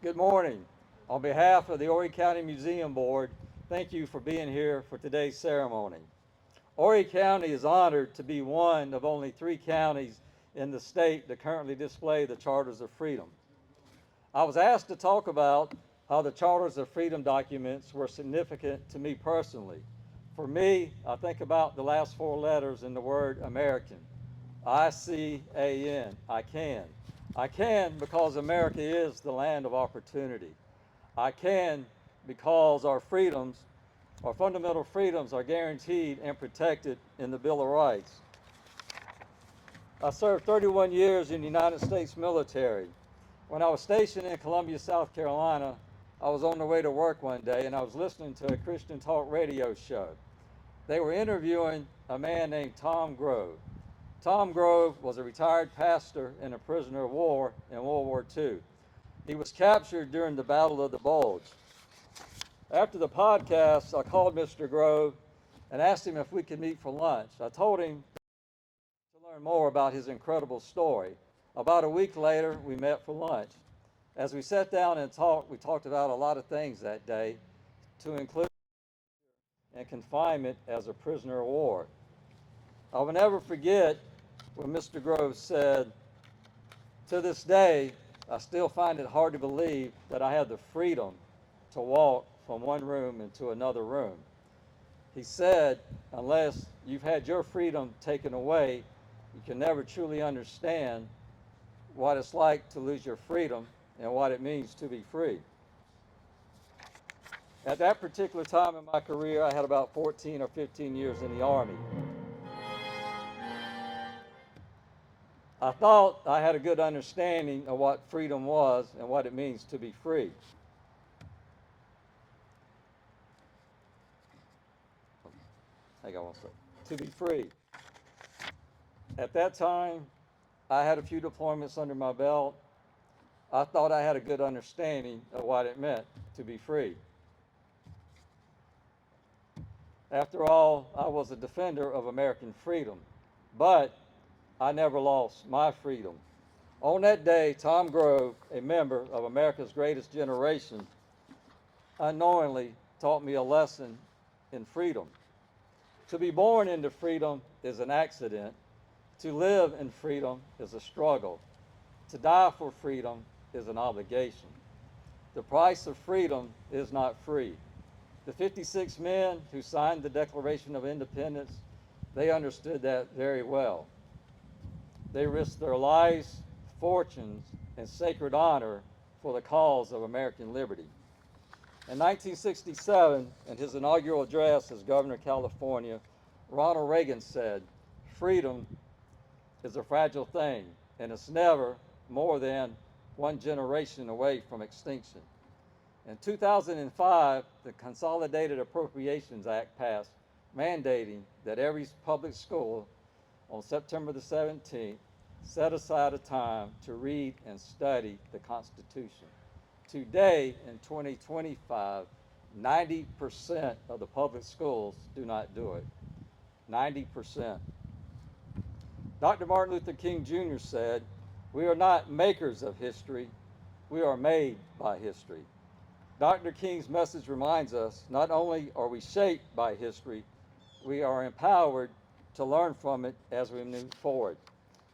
Good morning. On behalf of the Horry County Museum Board, thank you for being here for today's ceremony. Horry County is honored to be one of only 3 counties in the state that currently display the Charters of Freedom. I was asked to talk about how the Charters of Freedom documents were significant to me personally. For me, I think about the last 4 letters in the word American. I-C-A-N, I can. I can because America is the land of opportunity. I can because our fundamental freedoms are guaranteed and protected in the Bill of Rights. I served 31 years in the United States military. When I was stationed in Columbia, South Carolina, I was on the way to work one day and I was listening to a Christian talk radio show. They were interviewing a man named Tom Grove. Tom Grove was a retired pastor and a prisoner of war in World War II. He was captured during the Battle of the Bulge. After the podcast, I called Mr. Grove and asked him if we could meet for lunch. I told him to learn more about his incredible story. About a week later, we met for lunch. As we sat down and talked, we talked about a lot of things that day, to include and confinement as a prisoner of war. I will never forget when Mr. Grove said, "To this day, I still find it hard to believe that I have the freedom to walk from one room into another room." He said, "Unless you've had your freedom taken away, you can never truly understand what it's like to lose your freedom and what it means to be free." At that particular time in my career, I had about 14 or 15 years in the Army. I thought I had a good understanding of what freedom was and what it means to be free. Hang on one second. To be free. At that time, I had a few deployments under my belt. I thought I had a good understanding of what it meant to be free. After all, I was a defender of American freedom, but I never lost my freedom. On that day, Tom Grove, a member of America's Greatest Generation, unknowingly taught me a lesson in freedom. To be born into freedom is an accident. To live in freedom is a struggle. To die for freedom is an obligation. The price of freedom is not free. The 56 men who signed the Declaration of Independence, they understood that very well. They risked their lives, fortunes, and sacred honor for the cause of American liberty. In 1967, in his inaugural address as governor of California, Ronald Reagan said, "Freedom is a fragile thing, and it's never more than one generation away from extinction." In 2005, the Consolidated Appropriations Act passed, mandating that every public school on September the 17th set aside a time to read and study the Constitution. Today, in 2025, 90% of the public schools do not do it. 90%. Dr. Martin Luther King Jr. said, "We are not makers of history, we are made by history." Dr. King's message reminds us not only are we shaped by history, we are empowered to learn from it as we move forward.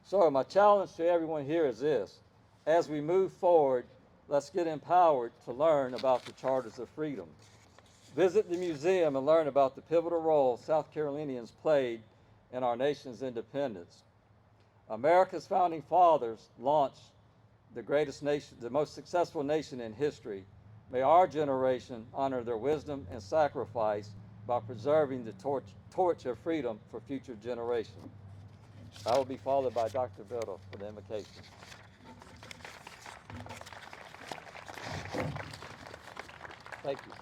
So my challenge to everyone here is this: as we move forward, let's get empowered to learn about the Charters of Freedom. Visit the museum and learn about the pivotal role South Carolinians played in our nation's independence. America's founding fathers launched the greatest nation, the most successful nation in history. May our generation honor their wisdom and sacrifice by preserving the torch of freedom for future generations. I will be followed by Dr. Biddle for the invocation. Thank you.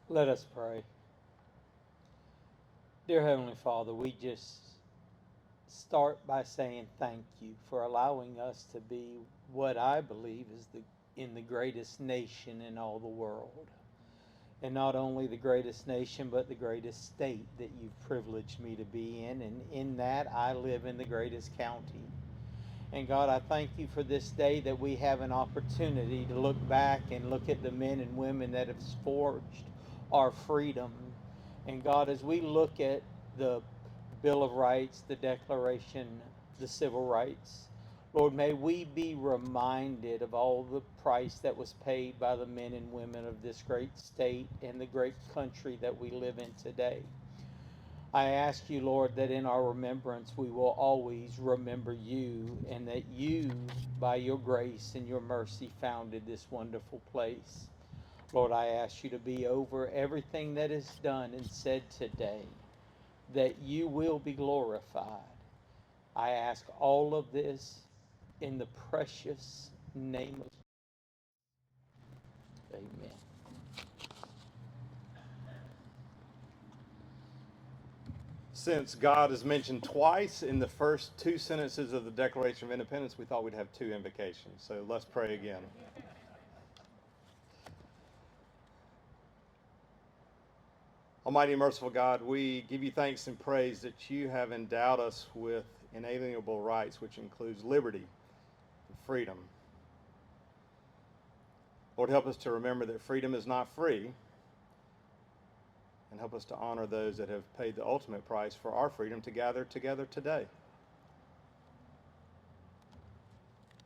Let us pray. Dear Heavenly Father, we just start by saying thank you for allowing us to be what I believe is the in the greatest nation in all the world. And not only the greatest nation, but the greatest state that you've privileged me to be in. And in that, I live in the greatest county. And God, I thank you for this day that we have an opportunity to look back and look at the men and women that have forged our freedom. And God, as we look at the Bill of Rights, the Declaration, the Civil Rights, Lord, may we be reminded of all the price that was paid by the men and women of this great state and the great country that we live in today. I ask you, Lord, that in our remembrance we will always remember you, and that you, by your grace and your mercy, founded this wonderful place. Lord, I ask you to be over everything that is done and said today, that you will be glorified. I ask all of this in the precious name of Amen. Since God is mentioned twice in the first two sentences of the Declaration of Independence, we thought we'd have two invocations. So let's pray again. Almighty and merciful God, we give you thanks and praise that you have endowed us with inalienable rights, which includes liberty and freedom. Lord, help us to remember that freedom is not free, and help us to honor those that have paid the ultimate price for our freedom to gather together today.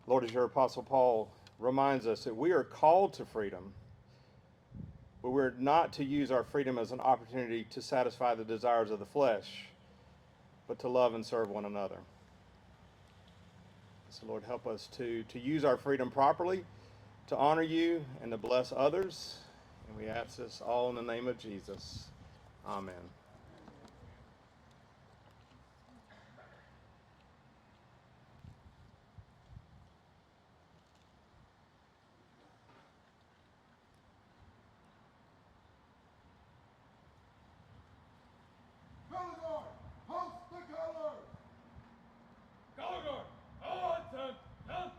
Lord, as your Apostle Paul reminds us that we are called to freedom, but we're not to use our freedom as an opportunity to satisfy the desires of the flesh, but to love and serve one another. So, Lord, help us to use our freedom properly, to honor you, and to bless others. And we ask this all in the name of Jesus. Amen. Color guard, host the colors! Color guard, Hudson, jump,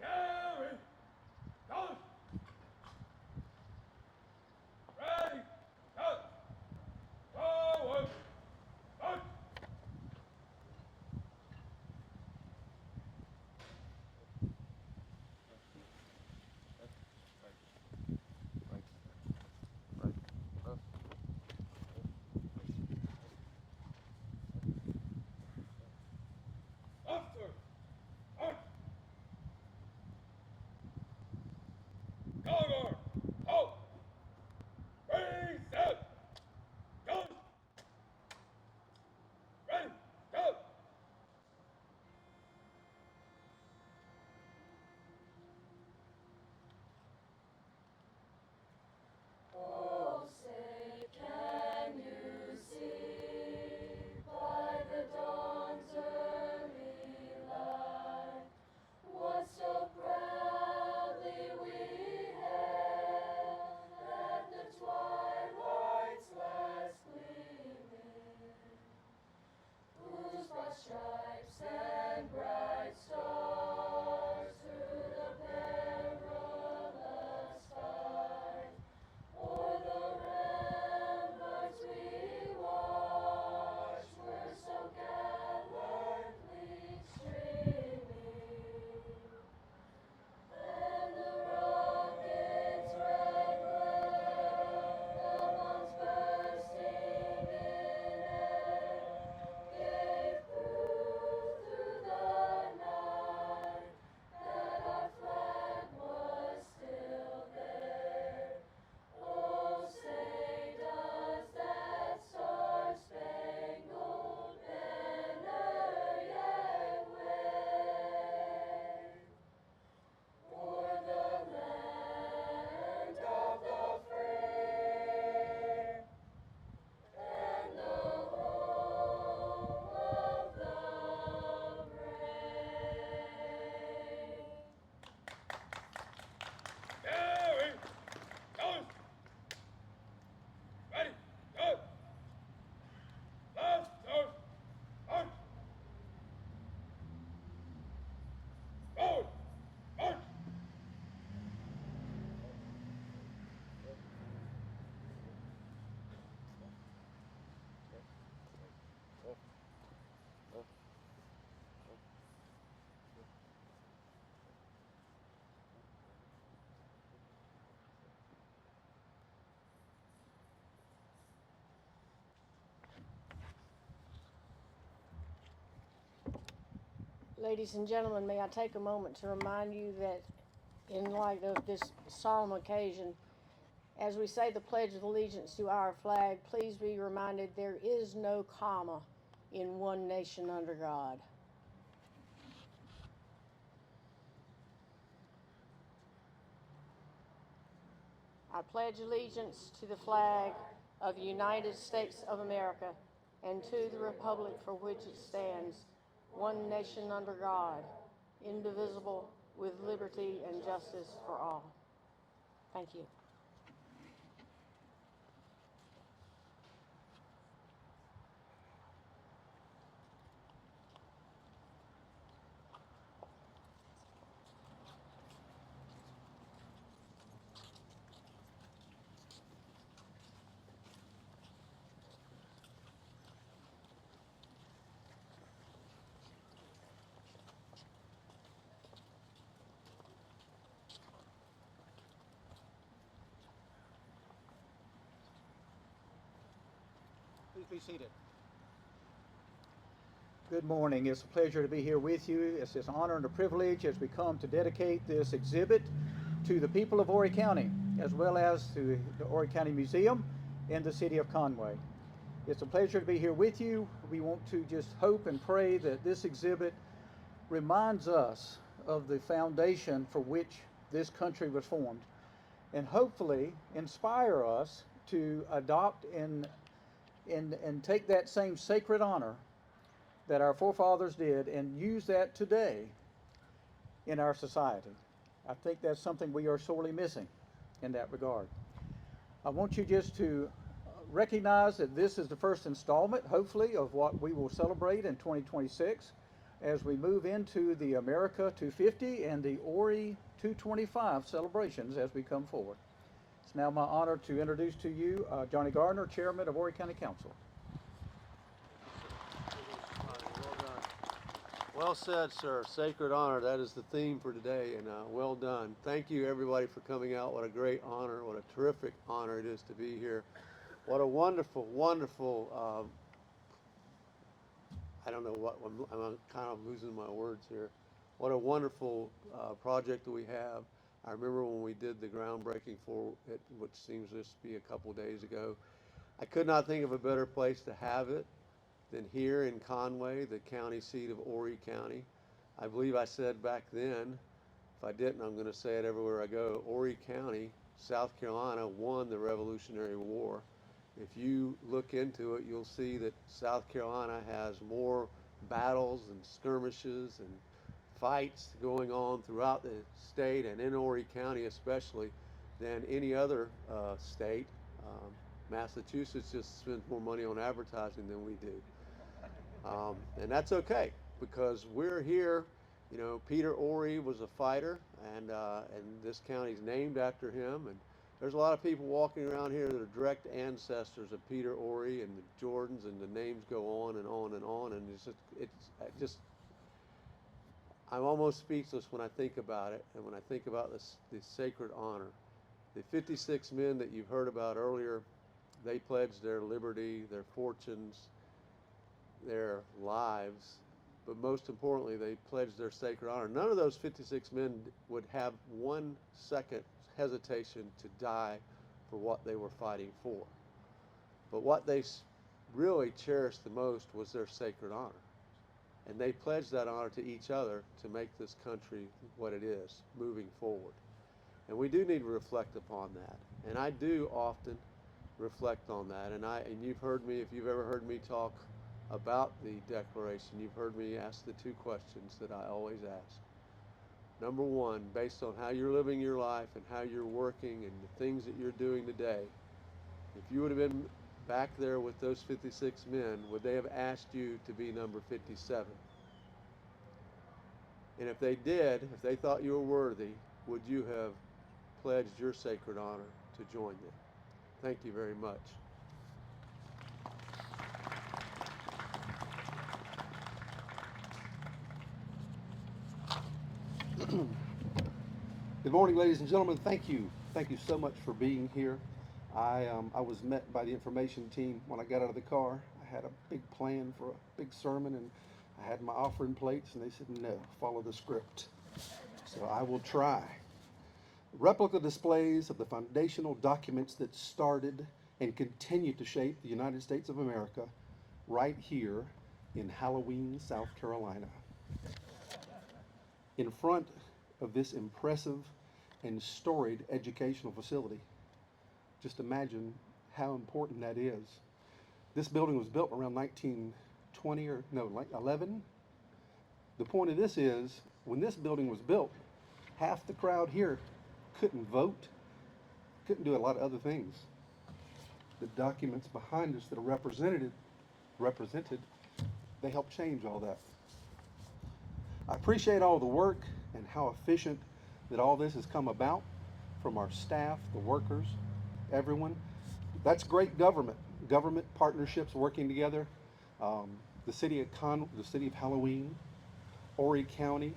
Gary, colors, ready, go, Ladies and gentlemen, may I take a moment to remind you that in light of this solemn occasion, as we say the Pledge of Allegiance to our flag, please be reminded there is no comma in one nation under God. I pledge allegiance to the flag of the United States of America and to the republic for which it stands, one nation under God, indivisible, with liberty and justice for all. Thank you. Please be seated. Good morning. It's a pleasure to be here with you. It's an honor and a privilege as we come to dedicate this exhibit to the people of Horry County, as well as to the Horry County Museum in the city of Conway. It's a pleasure to be here with you. We want to just hope and pray that this exhibit reminds us of the foundation for which this country was formed, and hopefully inspire us to adopt and take that same sacred honor that our forefathers did and use that today in our society. I think that's something we are sorely missing in that regard. I want you just to recognize that this is the first installment, hopefully, of what we will celebrate in 2026 as we move into the America 250 and the Horry 225 celebrations as we come forward. It's now my honor to introduce to you Johnny Gardner, Chairman of Horry County Council. Well said, sir. Sacred honor. That is the theme for today, and well done. Thank you, everybody, for coming out. What a great honor. What a terrific honor it is to be here. What a wonderful, wonderful, I don't know what, I'm kind of losing my words here. What a wonderful project that we have. I remember when we did the groundbreaking for it, which seems just to be a couple days ago. I could not think of a better place to have it than here in Conway, the county seat of Horry County. I believe I said back then, if I didn't, I'm going to say it everywhere I go, Horry County, South Carolina won the Revolutionary War. If you look into it, you'll see that South Carolina has more battles and skirmishes and fights going on throughout the state and in Horry County especially than any other state. Massachusetts just spends more money on advertising than we do. And that's okay, because we're here. You know, Peter Horry was a fighter, and this county's named after him. And there's a lot of people walking around here that are direct ancestors of Peter Horry and the Jordans, and the names go on and on and on. And I'm almost speechless when I think about it, and when I think about this sacred honor. The 56 men that you've heard about earlier, they pledged their liberty, their fortunes, their lives, but most importantly, they pledged their sacred honor. None of those 56 men would have 1 second hesitation to die for what they were fighting for. But what they really cherished the most was their sacred honor. And they pledged that honor to each other to make this country what it is moving forward. And we do need to reflect upon that. And I do often reflect on that. And you've heard me, if you've ever heard me talk about the Declaration, you've heard me ask the 2 questions that I always ask. Number 1, based on how you're living your life and how you're working and the things that you're doing today, if you would have been back there with those 56 men, would they have asked you to be number 57? And if they did, if they thought you were worthy, would you have pledged your sacred honor to join them? Thank you very much. Good morning, ladies and gentlemen. Thank you. Thank you so much for being here. I was met by the information team when I got out of the car. I had a big plan for a big sermon, and I had my offering plates and they said, no, follow the script. So I will try. Replica displays of the foundational documents that started and continue to shape the United States of America right here in Halloween, South Carolina. In front of this impressive and storied educational facility, just imagine how important that is. This building was built around 1920 or no, like 11. The point of this is, when this building was built, half the crowd here couldn't vote, couldn't do a lot of other things. The documents behind us that are represented, they helped change all that. I appreciate all the work and how efficient that all this has come about from our staff, the workers, everyone. That's great government partnerships working together. The city of Halloween, Horry County,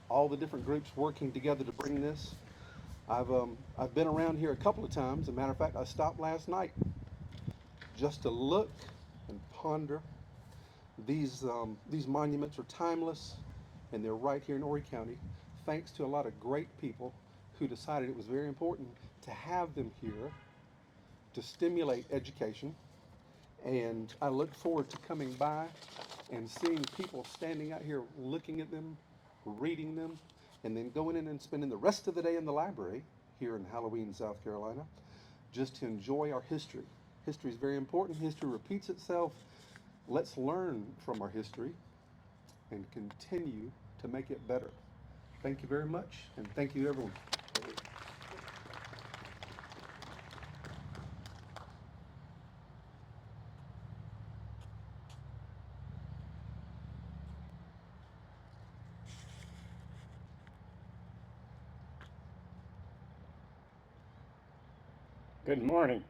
all the different groups working together to bring this. I've been around here a couple of times. As a matter of fact, I stopped last night just to look and ponder. These monuments are timeless, and they're right here in Horry County, thanks to a lot of great people who decided it was very important to have them here to stimulate education. And I look forward to coming by and seeing people standing out here looking at them, reading them, and then going in and spending the rest of the day in the library here in Halloween, South Carolina, just to enjoy our history. History is very important. History repeats itself. Let's learn from our history and continue to make it better. Thank you very much, and thank you, everyone. Good morning.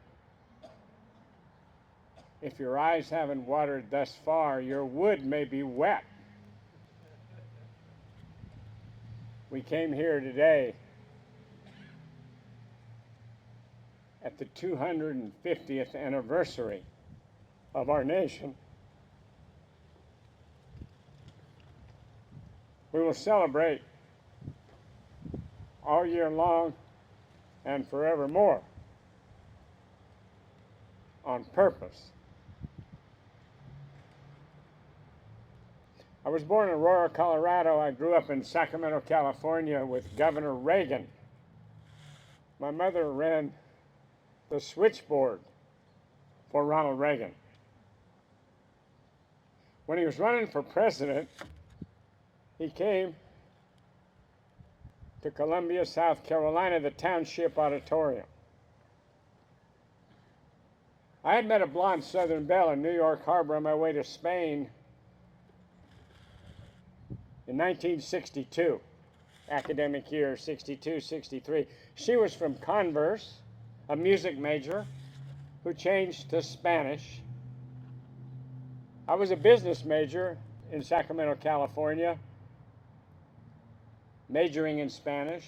If your eyes haven't watered thus far, your wood may be wet. We came here today at the 250th anniversary of our nation. We will celebrate all year long and forevermore on purpose. I was born in Aurora, Colorado. I grew up in Sacramento, California with Governor Reagan. My mother ran the switchboard for Ronald Reagan. When he was running for president, he came to Columbia, South Carolina, the Township Auditorium. I had met a blonde Southern belle in New York Harbor on my way to Spain in 1962, academic year 62, 63. She was from Converse, a music major who changed to Spanish. I was a business major in Sacramento, California, majoring in Spanish.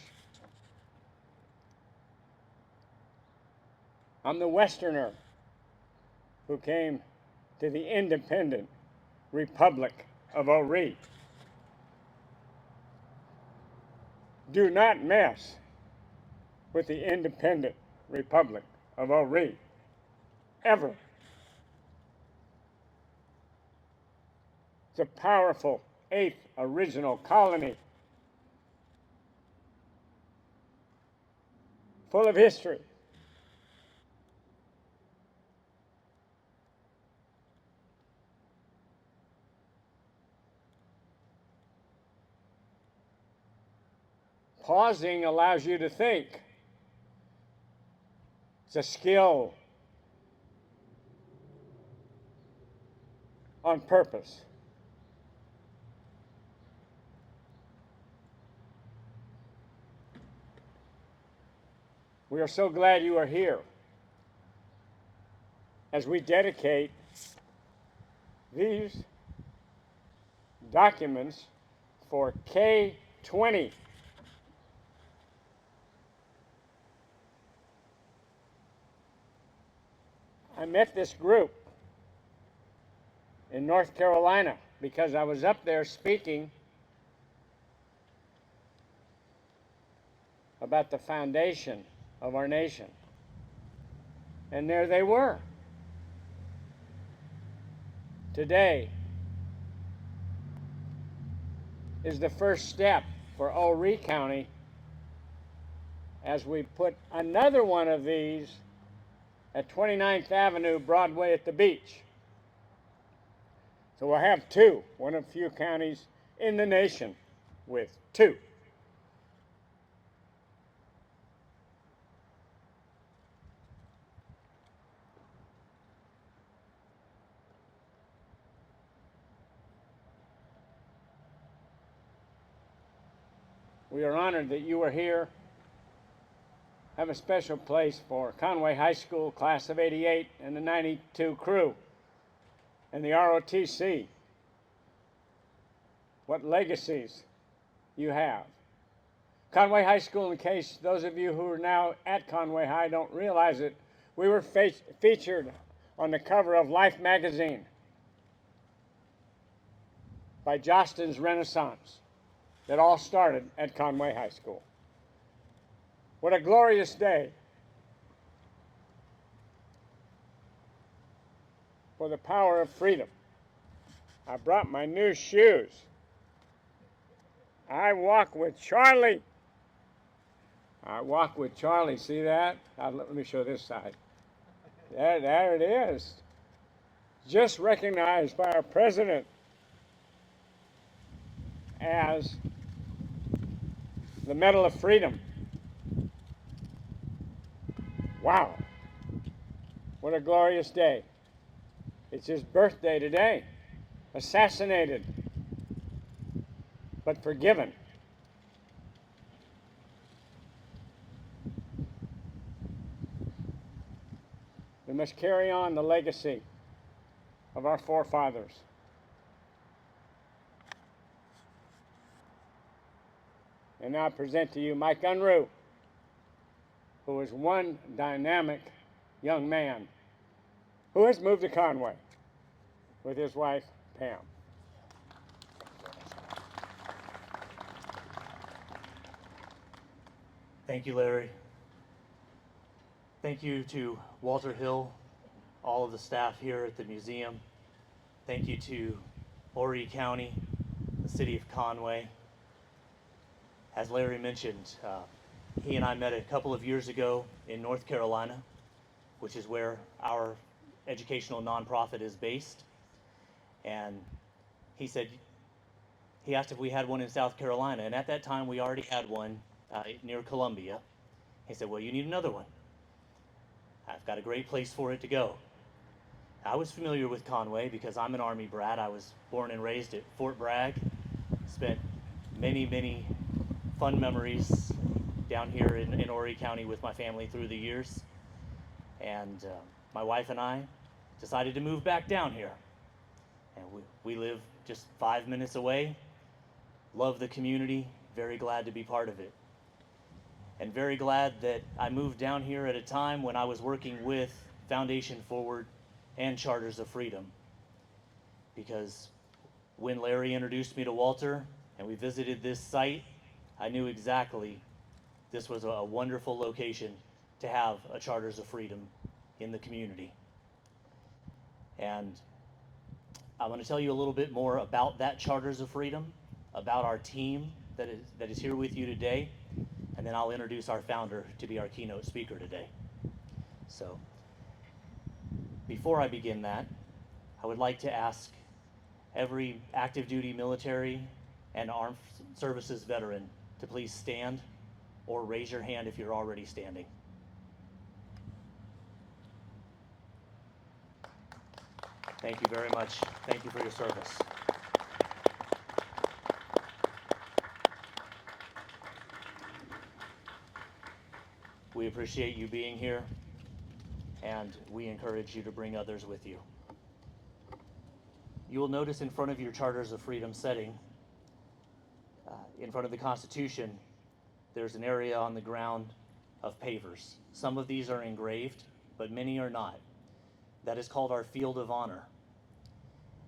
I'm the Westerner who came to the independent Republic of Horry. Do not mess with the independent Republic of Horry, ever. It's a powerful 8th original colony, full of history. Pausing allows you to think. It's a skill on purpose. We are so glad you are here as we dedicate these documents for K-20. I met this group in North Carolina because I was up there speaking about the foundation of our nation. And there they were. Today is the first step for Horry County as we put another one of these at 29th Avenue, Broadway at the beach. So we'll have two, one of few counties in the nation with two. We are honored that you are here. Have a special place for Conway High School class of '88 and the '92 crew and the ROTC. What legacies you have. Conway High School, in case those of you who are now at Conway High don't realize it, we were featured on the cover of Life magazine by Jostens Renaissance. That all started at Conway High School. What a glorious day for the power of freedom. I brought my new shoes. I walk with Charlie. I walk with Charlie, see that? Let me show this side. There it is. Just recognized by our president as the Medal of Freedom. Wow, what a glorious day. It's his birthday today. Assassinated, but forgiven. We must carry on the legacy of our forefathers. And now I present to you Mike Unruh, who is one dynamic young man who has moved to Conway with his wife, Pam. Thank you, Larry. Thank you to Walter Hill, all of the staff here at the museum. Thank you to Horry County, the city of Conway. As Larry mentioned, he and I met a couple of years ago in North Carolina, which is where our educational nonprofit is based. And he said, he asked if we had one in South Carolina, and at that time we already had one near Columbia. He said, well, you need another one. I've got a great place for it to go. I was familiar with Conway because I'm an Army brat. I was born and raised at Fort Bragg, spent many fun memories down here in Horry County with my family through the years. And my wife and I decided to move back down here. And we live just 5 minutes away. Love the community, very glad to be part of it. And very glad that I moved down here at a time when I was working with Foundation Forward and Charters of Freedom. Because when Larry introduced me to Walter and we visited this site, I knew exactly this was a wonderful location to have a Charters of Freedom in the community. And I want to tell you a little bit more about that Charters of Freedom, about our team that is here with you today, and then I'll introduce our founder to be our keynote speaker today. So, before I begin that, I would like to ask every active duty military and armed services veteran to please stand or raise your hand if you're already standing. Thank you very much. Thank you for your service. We appreciate you being here, and we encourage you to bring others with you. You will notice in front of your Charters of Freedom setting, in front of the Constitution, there's an area on the ground of pavers. Some of these are engraved, but many are not. That is called our Field of Honor.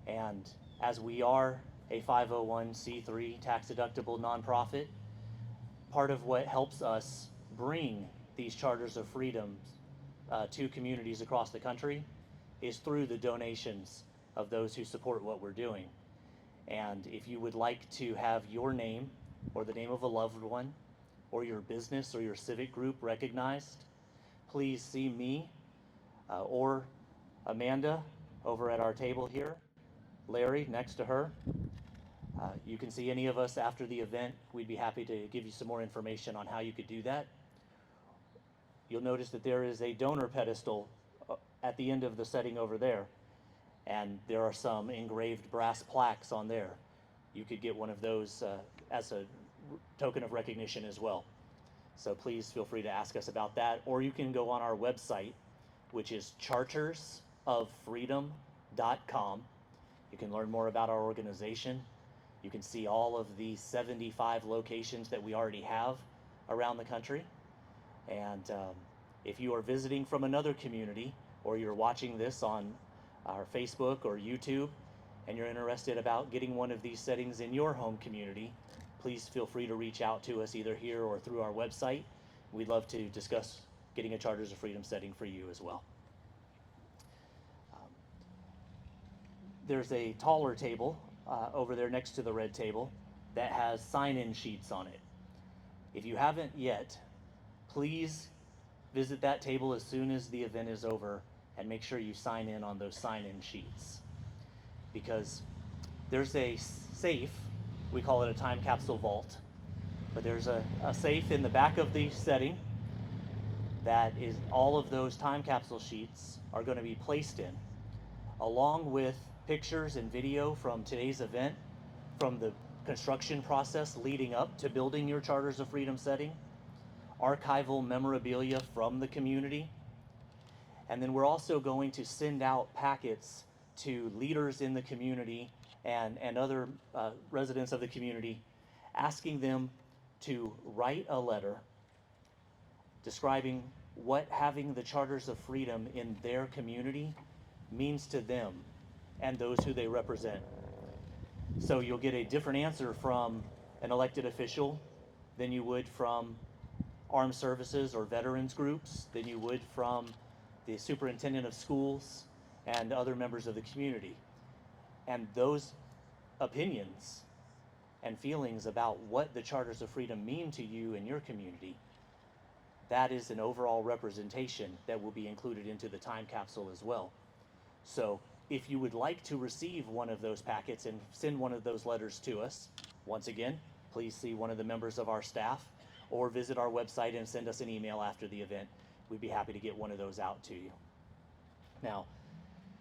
And as we are a 501c3 tax-deductible nonprofit, part of what helps us bring these charters of freedom to communities across the country is through the donations of those who support what we're doing. And if you would like to have your name or the name of a loved one or your business or your civic group recognized, please see me or Amanda over at our table here, Larry next to her. You can see any of us after the event. We'd be happy to give you some more information on how you could do that. You'll notice that there is a donor pedestal at the end of the setting over there, and there are some engraved brass plaques on there. You could get one of those as a token of recognition as well. So please feel free to ask us about that, or you can go on our website, which is chartersofreedom.com. You can learn more about our organization. You can see all of the 75 locations that we already have around the country. And if you are visiting from another community, or you're watching this on our Facebook or YouTube, and you're interested about getting one of these settings in your home community, please feel free to reach out to us either here or through our website. We'd love to discuss getting a Charters of Freedom setting for you as well. There's a taller table over there next to the red table that has sign-in sheets on it. If you haven't yet, please visit that table as soon as the event is over and make sure you sign in on those sign-in sheets. Because there's a safe, we call it a time capsule vault, but there's a safe in the back of the setting that is all of those time capsule sheets are going to be placed in, along with pictures and video from today's event, from the construction process leading up to building your Charters of Freedom setting, archival memorabilia from the community, and then we're also going to send out packets to leaders in the community and other residents of the community, asking them to write a letter describing what having the Charters of Freedom in their community means to them and those who they represent. So you'll get a different answer from an elected official than you would from armed services or veterans groups, than you would from the superintendent of schools and other members of the community. And those opinions and feelings about what the Charters of Freedom mean to you and your community, that is an overall representation that will be included into the time capsule as well. So if you would like to receive one of those packets and send one of those letters to us, once again, please see one of the members of our staff or visit our website and send us an email after the event. We'd be happy to get one of those out to you. Now,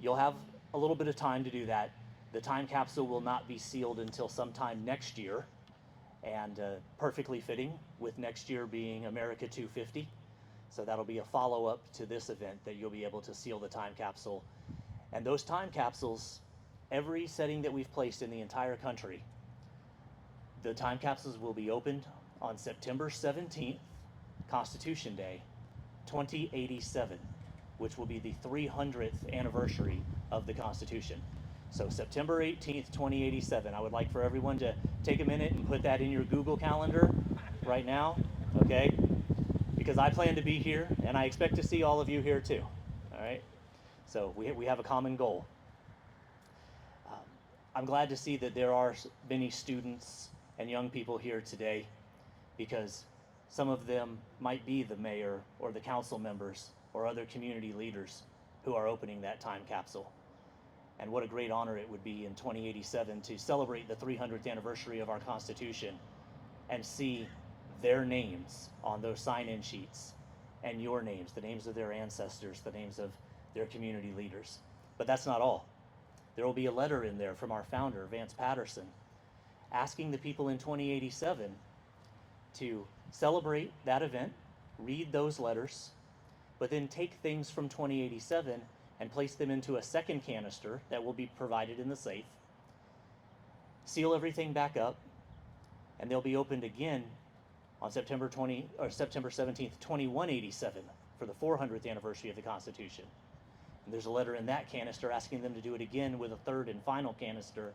you'll have a little bit of time to do that. The time capsule will not be sealed until sometime next year, and perfectly fitting with next year being America 250. So that'll be a follow-up to this event that you'll be able to seal the time capsule. And those time capsules, every setting that we've placed in the entire country, the time capsules will be opened on September 17th, Constitution Day, 2087, which will be the 300th anniversary of the Constitution. So September 18th, 2087. I would like for everyone to take a minute and put that in your Google Calendar right now, okay? Because I plan to be here, and I expect to see all of you here too, all right? So we have a common goal. I'm glad to see that there are many students and young people here today, because some of them might be the mayor or the council members or other community leaders who are opening that time capsule. And what a great honor it would be in 2087 to celebrate the 300th anniversary of our Constitution and see their names on those sign-in sheets, and your names, the names of their ancestors, the names of their community leaders. But that's not all. There will be a letter in there from our founder, Vance Patterson, asking the people in 2087 to celebrate that event, read those letters, but then take things from 2087 and place them into a second canister that will be provided in the safe, seal everything back up, and they'll be opened again on September 17th, 2187 for the 400th anniversary of the Constitution. And there's a letter in that canister asking them to do it again with a third and final canister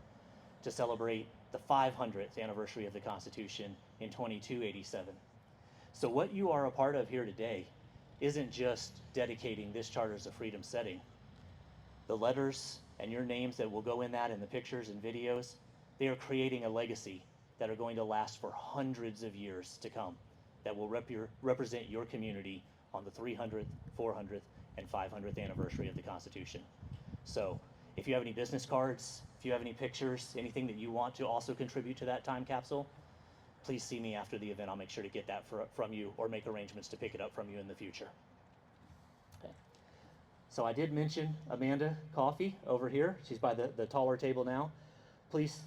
to celebrate the 500th anniversary of the Constitution in 2287. So what you are a part of here today isn't just dedicating this Charters of Freedom setting. The letters and your names that will go in that and the pictures and videos, they are creating a legacy that are going to last for hundreds of years to come, that will represent your community on the 300th, 400th, and 500th anniversary of the Constitution. So if you have any business cards, if you have any pictures, anything that you want to also contribute to that time capsule, please see me after the event. I'll make sure to get that from you or make arrangements to pick it up from you in the future. Okay. So I did mention Amanda Coffey over here. She's by the taller table now. Please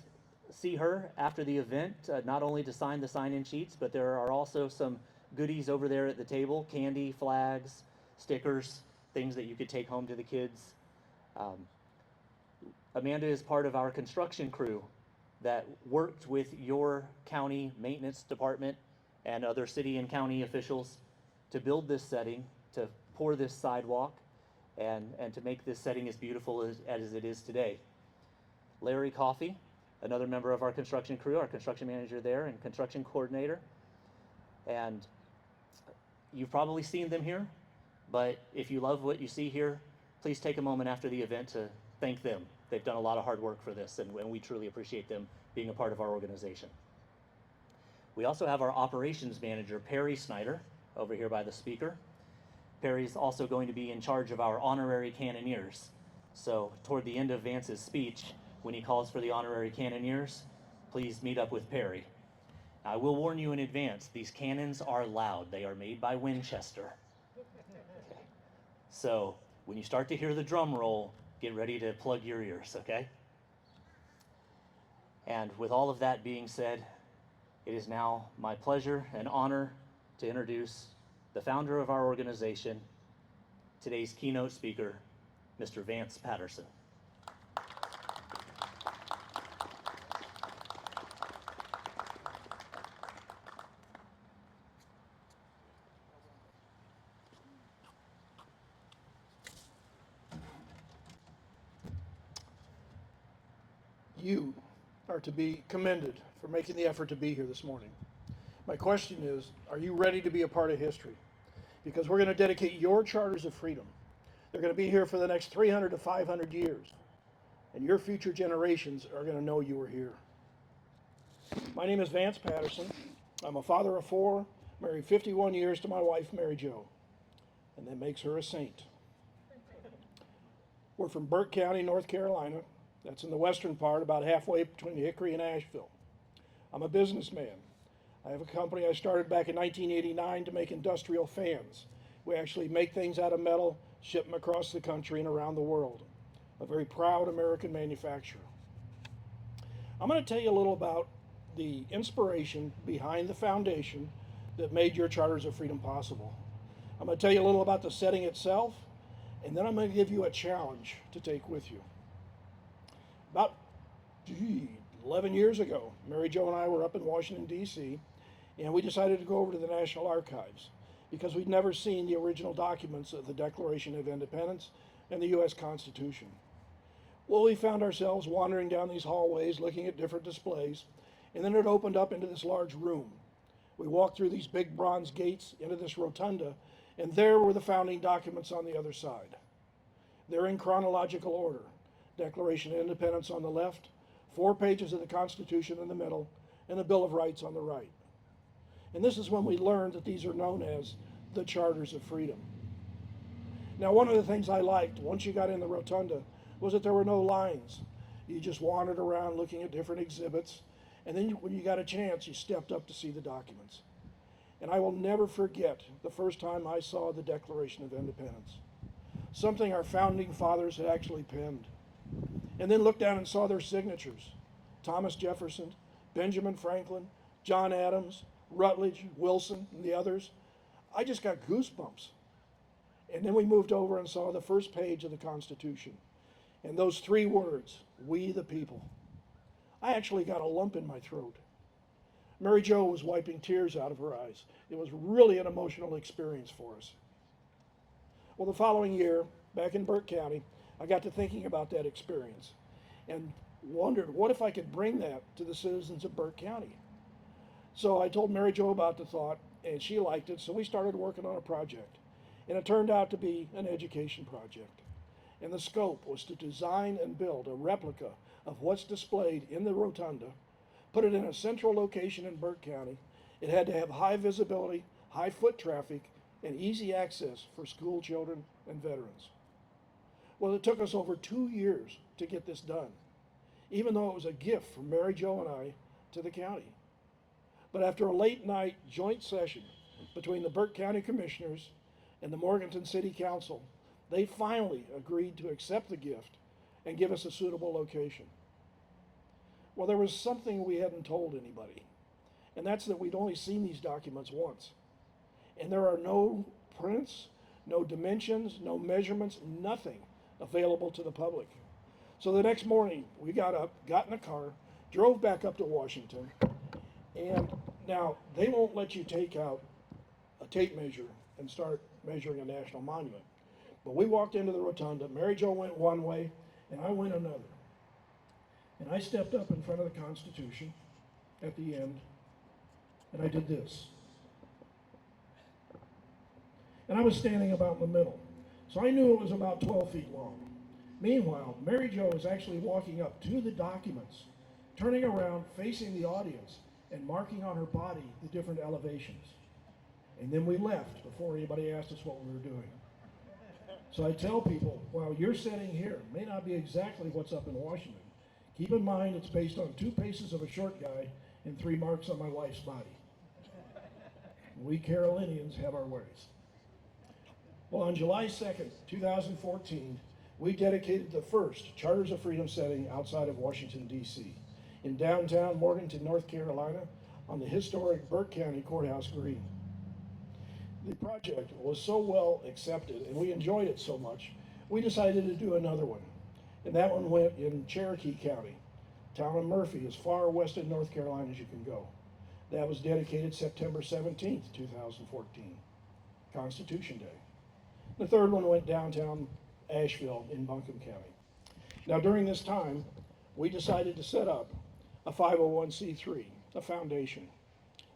see her after the event, not only to sign the sign-in sheets, but there are also some goodies over there at the table, candy, flags, stickers, things that you could take home to the kids. Amanda is part of our construction crew that worked with your county maintenance department and other city and county officials to build this setting, to pour this sidewalk, and to make this setting as beautiful as it is today. Larry Coffey, another member of our construction crew, our construction manager there and construction coordinator. And you've probably seen them here, but if you love what you see here, please take a moment after the event to thank them. They've done a lot of hard work for this, and we truly appreciate them being a part of our organization. We also have our operations manager, Perry Snyder, over here by the speaker. Perry's also going to be in charge of our honorary cannoneers. So toward the end of Vance's speech, when he calls for the honorary cannoneers, please meet up with Perry. I will warn you in advance, these cannons are loud. They are made by Winchester. Okay. So when you start to hear the drum roll, get ready to plug your ears, okay? And with all of that being said, it is now my pleasure and honor to introduce the founder of our organization, today's keynote speaker, Mr. Vance Patterson. You are to be commended for making the effort to be here this morning. My question is, are you ready to be a part of history? Because we're going to dedicate your charters of freedom. They're going to be here for the next 300 to 500 years. And your future generations are going to know you were here. My name is Vance Patterson. I'm a father of 4, married 51 years to my wife, Mary Jo. And that makes her a saint. We're from Burke County, North Carolina. That's in the western part, about halfway between Hickory and Asheville. I'm a businessman. I have a company I started back in 1989 to make industrial fans. We actually make things out of metal, ship them across the country and around the world. A very proud American manufacturer. I'm going to tell you a little about the inspiration behind the foundation that made your Charters of Freedom possible. I'm going to tell you a little about the setting itself, and then I'm going to give you a challenge to take with you. About 11 years ago, Mary Jo and I were up in Washington, D.C., and we decided to go over to the National Archives because we'd never seen the original documents of the Declaration of Independence and the U.S. Constitution. Well, we found ourselves wandering down these hallways looking at different displays, and then it opened up into this large room. We walked through these big bronze gates into this rotunda, and there were the founding documents on the other side. They're in chronological order. Declaration of Independence on the left, 4 pages of the Constitution in the middle, and the Bill of Rights on the right. And this is when we learned that these are known as the Charters of Freedom. Now, one of the things I liked, once you got in the rotunda, was that there were no lines. You just wandered around looking at different exhibits, and then when you got a chance, you stepped up to see the documents. And I will never forget the first time I saw the Declaration of Independence, something our founding fathers had actually penned. And then looked down and saw their signatures. Thomas Jefferson, Benjamin Franklin, John Adams, Rutledge, Wilson, and the others. I just got goosebumps. And then we moved over and saw the first page of the Constitution. And those 3 words, we the people. I actually got a lump in my throat. Mary Jo was wiping tears out of her eyes. It was really an emotional experience for us. Well, the following year, back in Burke County, I got to thinking about that experience and wondered what if I could bring that to the citizens of Burke County. So I told Mary Jo about the thought, and she liked it, so we started working on a project. And it turned out to be an education project. And the scope was to design and build a replica of what's displayed in the rotunda, put it in a central location in Burke County. It had to have high visibility, high foot traffic, and easy access for school children and veterans. Well, it took us over 2 years to get this done, even though it was a gift from Mary Jo and I to the county. But after a late night joint session between the Burke County Commissioners and the Morganton City Council, they finally agreed to accept the gift and give us a suitable location. Well, there was something we hadn't told anybody, and that's that we'd only seen these documents once. And there are no prints, no dimensions, no measurements, nothing available to the public. So the next morning, we got up, got in a car, drove back up to Washington, and now they won't let you take out a tape measure and start measuring a national monument. But we walked into the rotunda, Mary Jo went one way, and I went another. And I stepped up in front of the Constitution at the end, and I did this. And I was standing about in the middle. So I knew it was about 12 feet long. Meanwhile, Mary Jo was actually walking up to the documents, turning around, facing the audience, and marking on her body the different elevations. And then we left before anybody asked us what we were doing. So I tell people, while you're sitting here, it may not be exactly what's up in Washington. Keep in mind it's based on 2 paces of a short guy and 3 marks on my wife's body. We Carolinians have our ways. Well, on July 2nd, 2014, we dedicated the first Charters of Freedom setting outside of Washington, D.C., in downtown Morganton, North Carolina, on the historic Burke County Courthouse Green. The project was so well accepted, and we enjoyed it so much, we decided to do another one. And that one went in Cherokee County, town of Murphy, as far west in North Carolina as you can go. That was dedicated September 17th, 2014, Constitution Day. The third one went downtown Asheville in Buncombe County. Now, during this time, we decided to set up a 501c3, a foundation,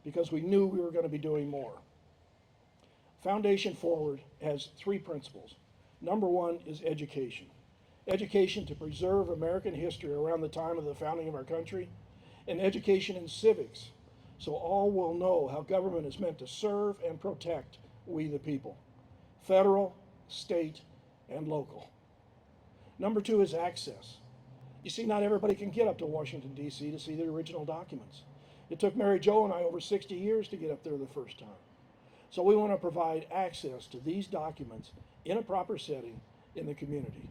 because we knew we were going to be doing more. Foundation Forward has 3 principles. Number 1 is education. Education to preserve American history around the time of the founding of our country, and education in civics, so all will know how government is meant to serve and protect we the people, federal, state, and local. Number 2 is access. You see, not everybody can get up to Washington, D.C. to see the original documents. It took Mary Jo and I over 60 years to get up there the first time. So we want to provide access to these documents in a proper setting in the community.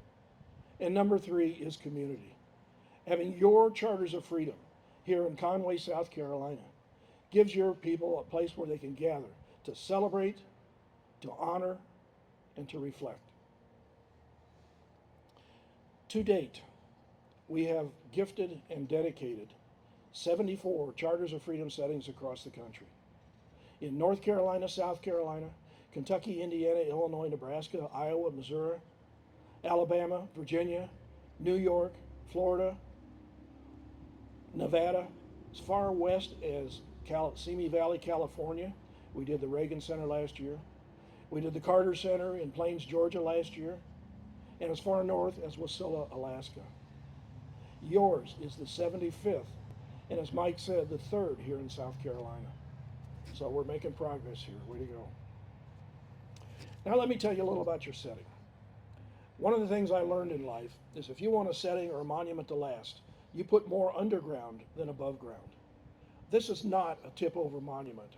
And number 3 is community. Having your Charters of Freedom here in Conway, South Carolina, gives your people a place where they can gather to celebrate, to honor, and to reflect. To date, we have gifted and dedicated 74 Charters of Freedom settings across the country. In North Carolina, South Carolina, Kentucky, Indiana, Illinois, Nebraska, Iowa, Missouri, Alabama, Virginia, New York, Florida, Nevada, as far west as Simi Valley, California. We did the Reagan Center last year. We did the Carter Center in Plains, Georgia last year, and as far north as Wasilla, Alaska. Yours is the 75th, and as Mike said, the 3rd here in South Carolina. So we're making progress here. Way to go. Now let me tell you a little about your setting. One of the things I learned in life is if you want a setting or a monument to last, you put more underground than above ground. This is not a tip-over monument.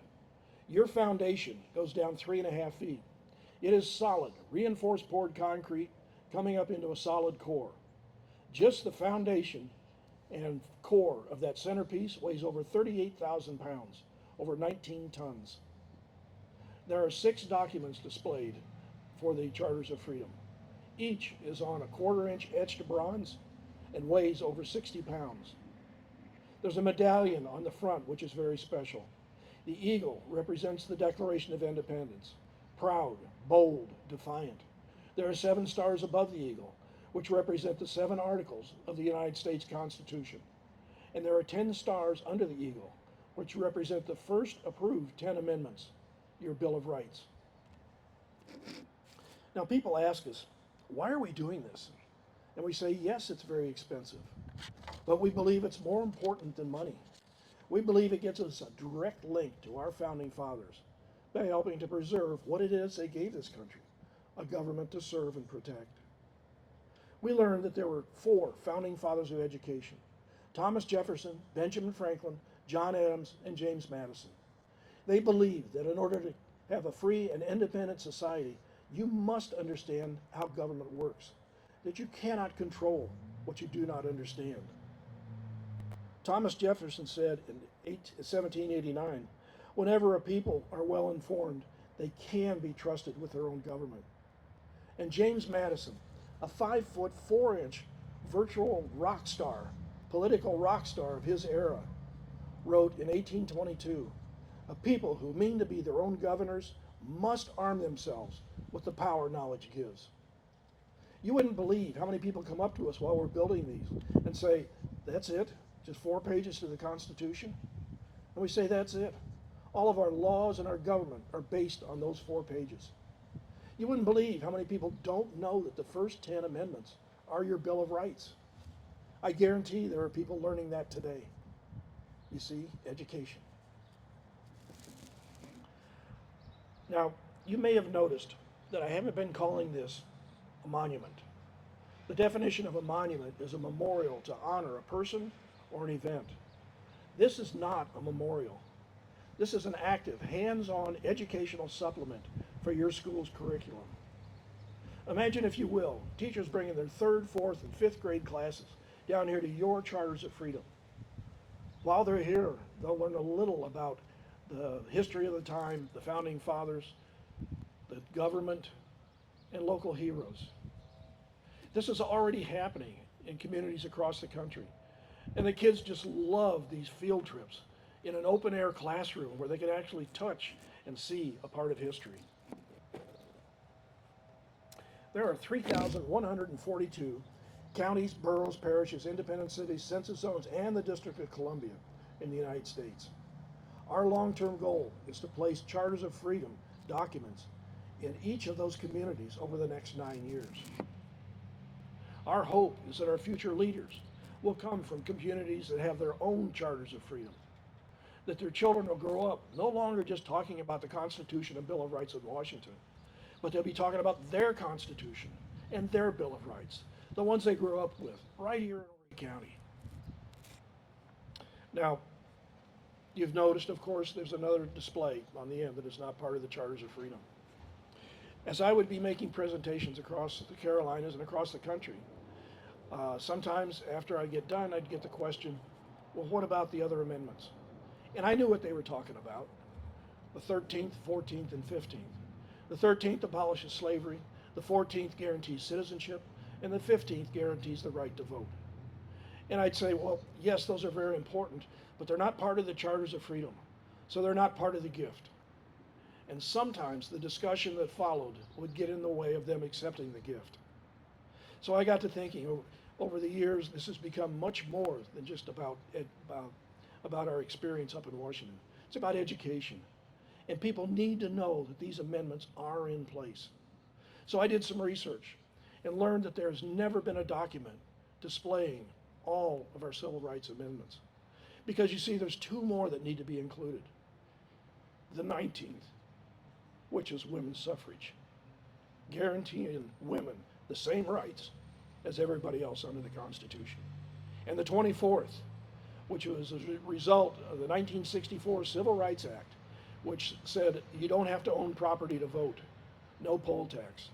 Your foundation goes down 3.5 feet. It is solid, reinforced poured concrete coming up into a solid core. Just the foundation and core of that centerpiece weighs over 38,000 pounds, over 19 tons. There are 6 documents displayed for the Charters of Freedom. Each is on a 1/4 inch etched bronze and weighs over 60 pounds. There's a medallion on the front, which is very special. The eagle represents the Declaration of Independence, proud, bold, defiant. There are 7 stars above the eagle, which represent the 7 articles of the United States Constitution. And there are 10 stars under the eagle, which represent the first approved 10 amendments, your Bill of Rights. Now, people ask us, why are we doing this? And we say, yes, it's very expensive, but we believe it's more important than money. We believe it gets us a direct link to our founding fathers by helping to preserve what it is they gave this country, a government to serve and protect. We learned that there were 4 founding fathers of education: Thomas Jefferson, Benjamin Franklin, John Adams, and James Madison. They believed that in order to have a free and independent society, you must understand how government works, that you cannot control what you do not understand. Thomas Jefferson said in 1789, whenever a people are well informed, they can be trusted with their own government. And James Madison, a 5-foot 4-inch virtual rock star, political rock star of his era, wrote in 1822, a people who mean to be their own governors must arm themselves with the power knowledge gives. You wouldn't believe how many people come up to us while we're building these and say, that's it? Just 4 pages to the Constitution? And we say, that's it. All of our laws and our government are based on those 4 pages. You wouldn't believe how many people don't know that the first 10 amendments are your Bill of Rights. I guarantee there are people learning that today. You see, education. Now, you may have noticed that I haven't been calling this a monument. The definition of a monument is a memorial to honor a person or an event. This is not a memorial. This is an active, hands-on educational supplement for your school's curriculum. Imagine, if you will, teachers bringing their 3rd, 4th, and 5th grade classes down here to your Charters of Freedom. While they're here, they'll learn a little about the history of the time, the founding fathers, the government, and local heroes. This is already happening in communities across the country. And the kids just love these field trips in an open air classroom where they can actually touch and see a part of history. There are 3,142 counties, boroughs, parishes, independent cities, census zones, and the District of Columbia in the United States. Our long-term goal is to place Charters of Freedom documents in each of those communities over the next 9 years. Our hope is that our future leaders will come from communities that have their own Charters of Freedom, that their children will grow up no longer just talking about the Constitution and Bill of Rights of Washington, but they'll be talking about their Constitution and their Bill of Rights, the ones they grew up with, right here in Horry County. Now, you've noticed, of course, there's another display on the end that is not part of the Charters of Freedom. As I would be making presentations across the Carolinas and across the country, sometimes after I get done, I'd get the question, well, what about the other amendments? And I knew what they were talking about, the 13th, 14th, and 15th. The 13th abolishes slavery, the 14th guarantees citizenship, and the 15th guarantees the right to vote. And I'd say, well, yes, those are very important, but they're not part of the Charters of Freedom, so they're not part of the gift. And sometimes the discussion that followed would get in the way of them accepting the gift. So I got to thinking, over the years, this has become much more than just about our experience up in Washington. It's about education. And people need to know that these amendments are in place. So I did some research and learned that there's never been a document displaying all of our civil rights amendments. Because you see, there's 2 more that need to be included. The 19th, which is women's suffrage, guaranteeing women the same rights as everybody else under the Constitution. And the 24th, which was a result of the 1964 Civil Rights Act, which said you don't have to own property to vote, no poll tax.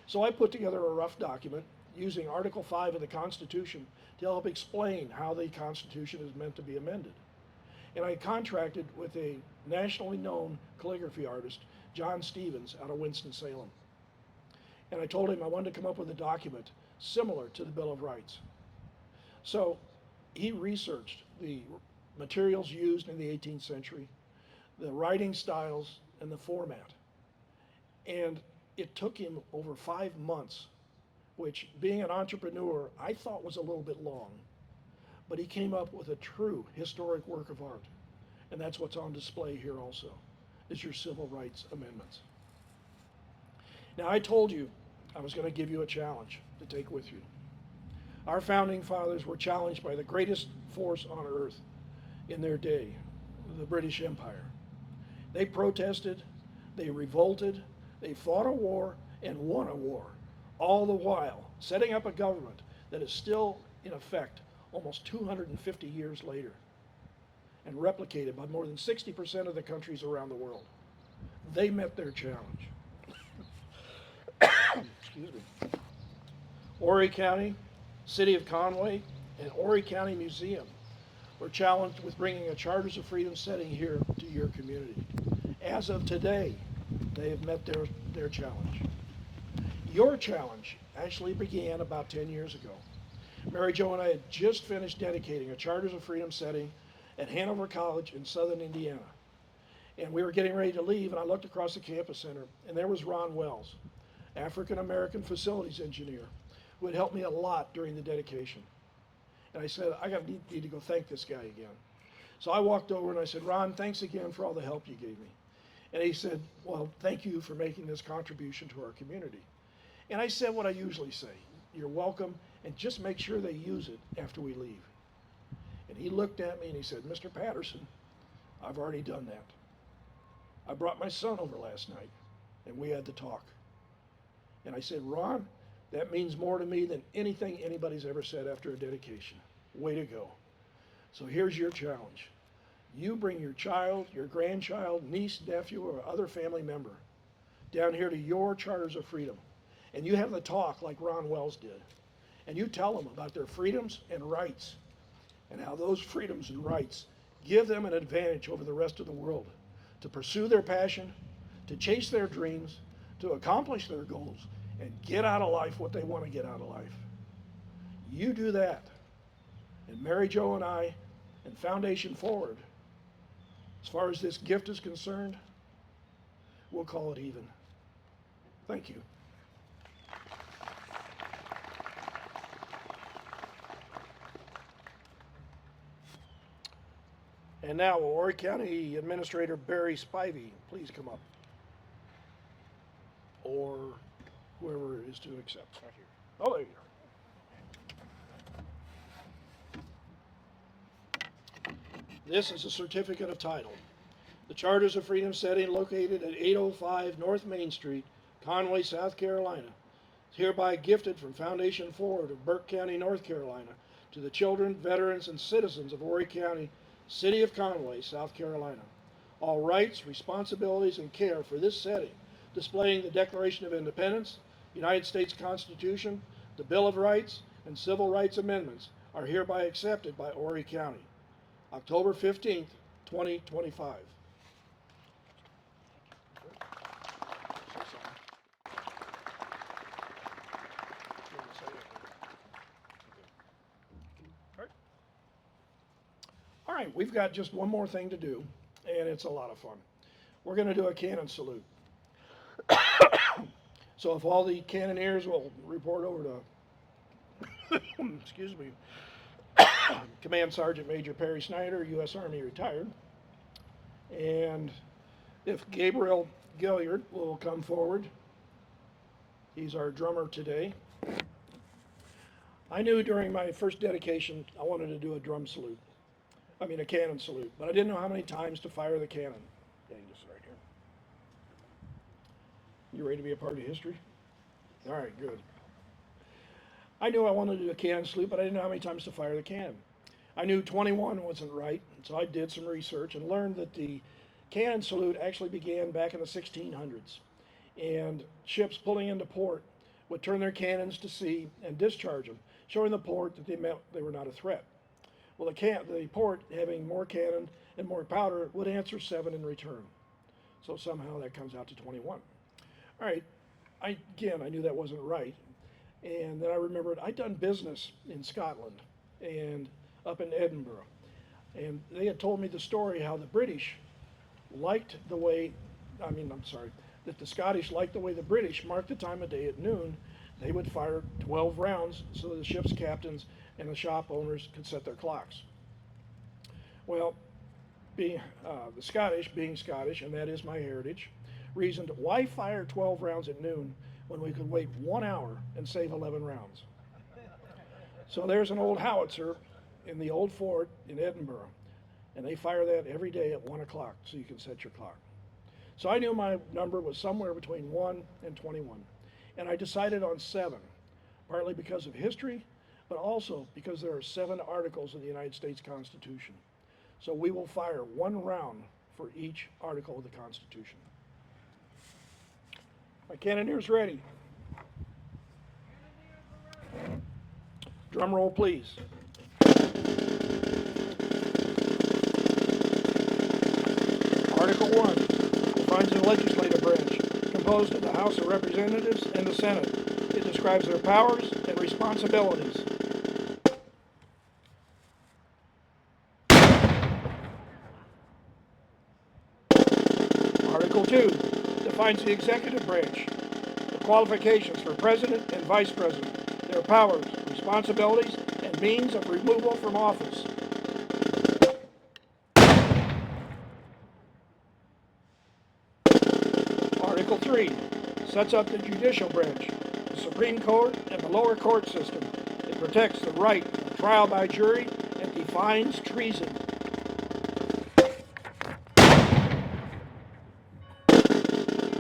So I put together a rough document using Article 5 of the Constitution to help explain how the Constitution is meant to be amended. And I contracted with a nationally known calligraphy artist, John Stevens, out of Winston-Salem. And I told him I wanted to come up with a document similar to the Bill of Rights. So he researched the materials used in the 18th century, the writing styles, and the format. And it took him over 5 months, which, being an entrepreneur, I thought was a little bit long. But he came up with a true historic work of art. And that's what's on display here also, is your civil rights amendments. Now, I told you I was going to give you a challenge to take with you. Our founding fathers were challenged by the greatest force on earth in their day, the British Empire. They protested, they revolted, they fought a war and won a war, all the while setting up a government that is still in effect almost 250 years later and replicated by more than 60% of the countries around the world. They met their challenge. Excuse me. Horry County, City of Conway, and Horry County Museum were challenged with bringing a Charters of Freedom setting here to your community. As of today, they have met their challenge. Your challenge actually began about 10 years ago. Mary Jo and I had just finished dedicating a Charters of Freedom setting at Hanover College in southern Indiana. And we were getting ready to leave, and I looked across the campus center, and there was Ron Wells, African-American facilities engineer, who had helped me a lot during the dedication. And I said, I need to go thank this guy again. So I walked over and I said, Ron, thanks again for all the help you gave me. And he said, well, thank you for making this contribution to our community. And I said what I usually say, you're welcome, and just make sure they use it after we leave. And he looked at me and he said, Mr. Patterson, I've already done that. I brought my son over last night and we had to talk. And I said, Ron, that means more to me than anything anybody's ever said after a dedication. Way to go. So here's your challenge. You bring your child, your grandchild, niece, nephew, or other family member down here to your Charters of Freedom. And you have the talk like Ron Wells did. And you tell them about their freedoms and rights and how those freedoms and rights give them an advantage over the rest of the world to pursue their passion, to chase their dreams, to accomplish their goals, and get out of life what they want to get out of life. You do that, and Mary Jo and I and Foundation Forward, as far as this gift is concerned, we'll call it even. Thank you. And now, will Horry County Administrator Barry Spivey please come up? Or whoever is to accept. Right here. Oh, there you are. This is a certificate of title. The Charters of Freedom setting located at 805 North Main Street, Conway, South Carolina, is hereby gifted from Foundation Forward of Burke County, North Carolina, to the children, veterans, and citizens of Horry County, City of Conway, South Carolina. All rights, responsibilities, and care for this setting, displaying the Declaration of Independence, United States Constitution, the Bill of Rights, and Civil Rights Amendments, are hereby accepted by Horry County. October 15th, 2025. All right, we've got just one more thing to do, and it's a lot of fun. We're going to do a cannon salute. So if all the cannoneers will report over to, excuse me, Command Sergeant Major Perry Snyder, U.S. Army retired, and if Gabriel Gilliard will come forward, he's our drummer today. I knew during my first dedication I wanted to do a cannon salute, but I didn't know how many times to fire the cannon. Yeah, just right here. You ready to be a part of history? All right, good. I knew I wanted to do a cannon salute, but I didn't know how many times to fire the cannon. I knew 21 wasn't right, so I did some research and learned that the cannon salute actually began back in the 1600s. And ships pulling into port would turn their cannons to sea and discharge them, showing the port that they were not a threat. Well, the port, having more cannon and more powder, would answer 7 in return. So somehow that comes out to 21. All right, I knew that wasn't right. And then I remembered I'd done business in Scotland and up in Edinburgh. And they had told me the story how the British liked the way that the Scottish, like the way the British marked the time of day at noon, they would fire 12 rounds so the ship's captains and the shop owners could set their clocks. Well, being Scottish, and that is my heritage, reasoned, why fire 12 rounds at noon when we could wait 1 hour and save 11 rounds? So there's an old howitzer in the old fort in Edinburgh, and they fire that every day at 1 o'clock so you can set your clock. So I knew my number was somewhere between 1 and 21, and I decided on 7, partly because of history, but also because there are 7 articles of the United States Constitution. So we will fire 1 round for each article of the Constitution. My cannoneer's ready. Drum roll, please. Article 1 defines the legislative branch, composed of the House of Representatives and the Senate. It describes their powers and responsibilities. Article 2 defines the executive branch, the qualifications for president and vice president, their powers, responsibilities, and means of removal from office. Article 3 sets up the judicial branch, the Supreme Court, and the lower court system. It protects the right of trial by jury and defines treason.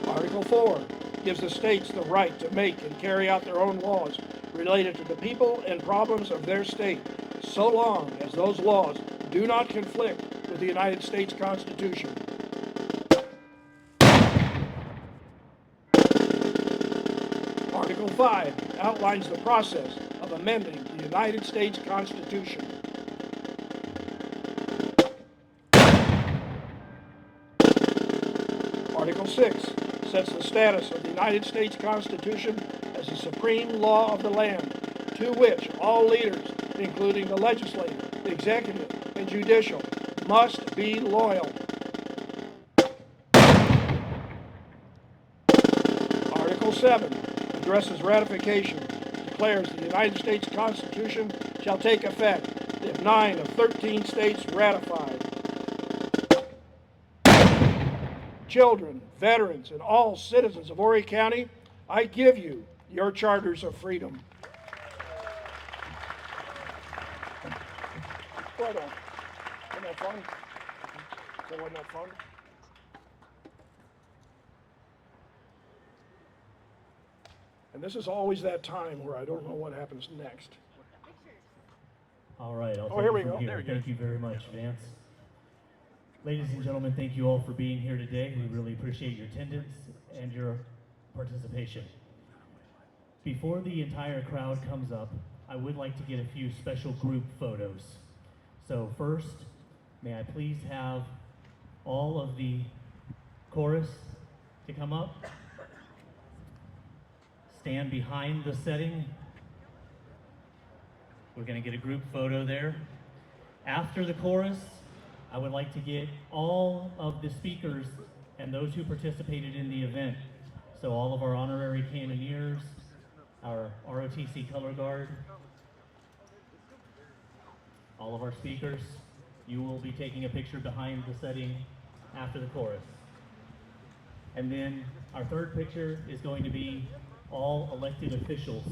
Article 4 gives the states the right to make and carry out their own laws related to the people and problems of their state, so long as those laws do not conflict with the United States Constitution. Article 5 outlines the process of amending the United States Constitution. Article 6 sets the status of the United States Constitution as the supreme law of the land, to which all leaders, including the legislative, the executive, and judicial, must be loyal. Article 7 addresses ratification, declares the United States Constitution shall take effect if 9 of 13 states ratify. Children, veterans, and all citizens of Horry County, I give you your charters of freedom. Right on. Wasn't that fun? Wasn't that fun? And this is always that time where I don't know what happens next. All right, I'll Oh, take here it we from go. here. There we go. Thank you very much, Vance. Ladies and gentlemen, thank you all for being here today. We really appreciate your attendance and your participation. Before the entire crowd comes up, I would like to get a few special group photos. So first, may I please have all of the chorus to come up? Stand behind the setting. We're going to get a group photo there. After the chorus, I would like to get all of the speakers and those who participated in the event. So all of our honorary cannoneers, our ROTC color guard, all of our speakers, you will be taking a picture behind the setting after the chorus. And then our third picture is going to be all elected officials.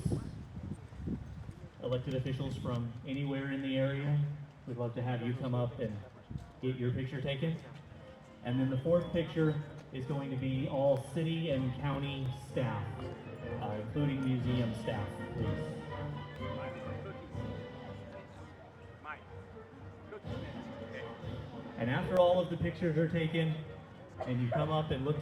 Elected officials from anywhere in the area. We'd love to have you come up and get your picture taken. And then the fourth picture is going to be all city and county staff, including museum staff, please. And after all of the pictures are taken, and you come up and look to